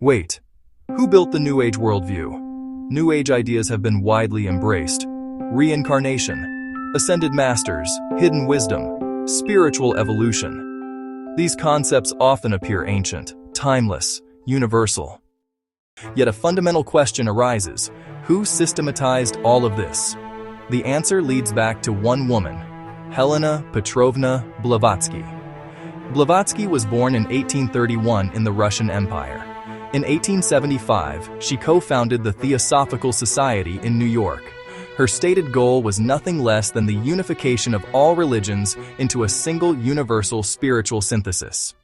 Wait, who built the New Age worldview? New Age ideas have been widely embraced. Reincarnation, ascended masters, hidden wisdom, spiritual evolution. These concepts often appear ancient, timeless, universal. Yet a fundamental question arises: who systematized all of this? The answer leads back to one woman, Helena Petrovna Blavatsky. Blavatsky was born in 1831 in the Russian Empire. In 1875, she co-founded the Theosophical Society in New York. Her stated goal was nothing less than the unification of all religions into a single universal spiritual synthesis.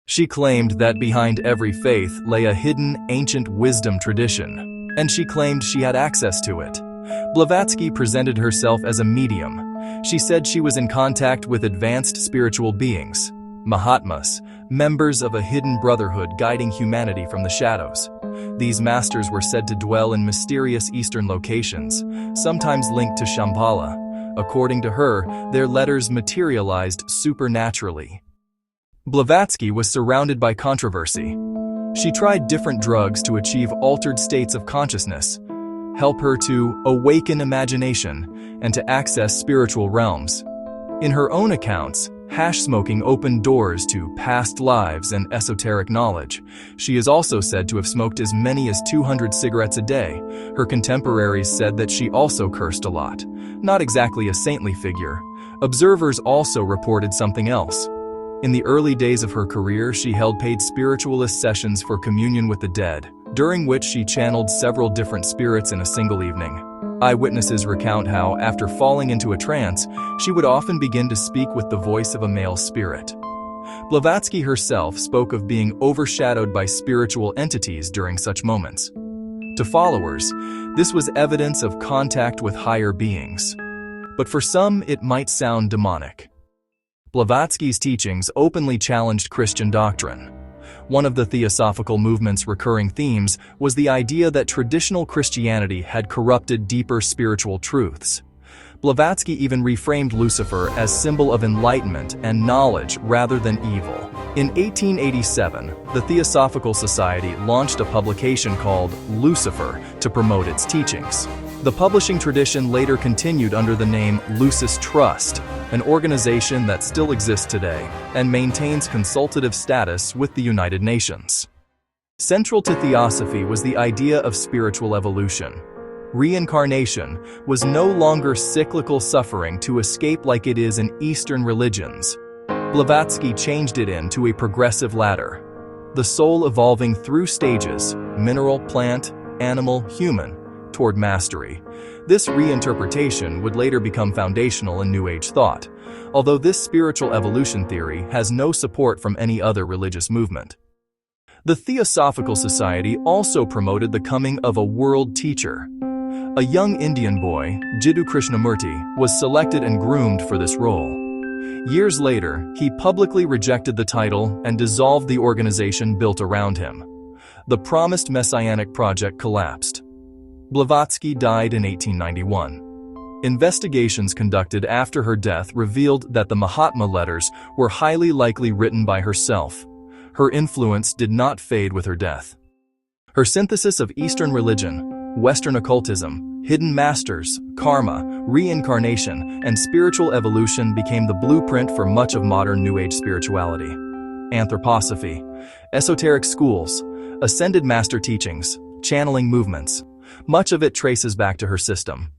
She claimed that behind every faith lay a hidden ancient wisdom tradition, and she claimed she had access to it. Blavatsky presented herself as a medium. She said she was in contact with advanced spiritual beings, Mahatmas, members of a hidden brotherhood guiding humanity from the shadows. These masters were said to dwell in mysterious Eastern locations, sometimes linked to Shambhala. According to her, their letters materialized supernaturally. Blavatsky was surrounded by controversy. She tried different drugs to achieve altered states of consciousness, help her to awaken imagination, and to access spiritual realms. In her own accounts, hash smoking opened doors to past lives and esoteric knowledge. She is also said to have smoked as many as 200 cigarettes a day. Her contemporaries said that she also cursed a lot. Not exactly a saintly figure. Observers also reported something else. In the early days of her career, she held paid spiritualist sessions for communion with the dead, during which she channeled several different spirits in a single evening. Eyewitnesses recount how, after falling into a trance, she would often begin to speak with the voice of a male spirit. Blavatsky herself spoke of being overshadowed by spiritual entities during such moments. To followers, this was evidence of contact with higher beings. But for some, it might sound demonic. Blavatsky's teachings openly challenged Christian doctrine. One of the Theosophical movement's recurring themes was the idea that traditional Christianity had corrupted deeper spiritual truths. Blavatsky even reframed Lucifer as symbol of enlightenment and knowledge rather than evil. In 1887, the Theosophical Society launched a publication called Lucifer to promote its teachings. The publishing tradition later continued under the name Lucis Trust, an organization that still exists today and maintains consultative status with the United Nations. Central to theosophy was the idea of spiritual evolution. Reincarnation was no longer cyclical suffering to escape like it is in Eastern religions. Blavatsky changed it into a progressive ladder, the soul evolving through stages, mineral, plant, animal, human, toward mastery. This reinterpretation would later become foundational in New Age thought, although this spiritual evolution theory has no support from any other religious movement. The Theosophical Society also promoted the coming of a world teacher. A young Indian boy, Jiddu Krishnamurti, was selected and groomed for this role. Years later, he publicly rejected the title and dissolved the organization built around him. The promised messianic project collapsed. Blavatsky died in 1891. Investigations conducted after her death revealed that the Mahatma letters were highly likely written by herself. Her influence did not fade with her death. Her synthesis of Eastern religion, Western occultism, hidden masters, karma, reincarnation, and spiritual evolution became the blueprint for much of modern New Age spirituality. Anthroposophy, esoteric schools, ascended master teachings, channeling movements. Much of it traces back to her system.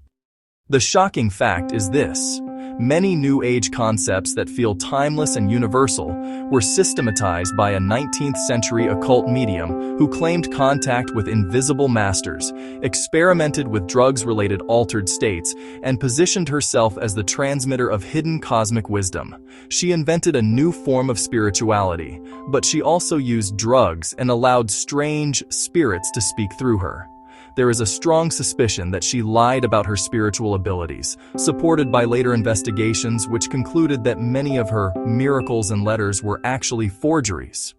The shocking fact is this: many New Age concepts that feel timeless and universal were systematized by a 19th century occult medium who claimed contact with invisible masters, experimented with drugs-related altered states, and positioned herself as the transmitter of hidden cosmic wisdom. She invented a new form of spirituality, but she also used drugs and allowed strange spirits to speak through her. There is a strong suspicion that she lied about her spiritual abilities, supported by later investigations which concluded that many of her miracles and letters were actually forgeries.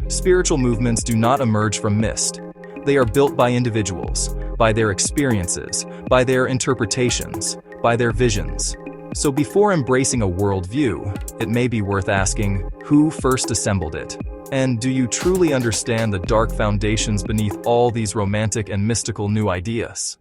Spiritual movements do not emerge from mist. They are built by individuals, by their experiences, by their interpretations, by their visions. So before embracing a worldview, it may be worth asking, who first assembled it? And do you truly understand the dark foundations beneath all these romantic and mystical new ideas?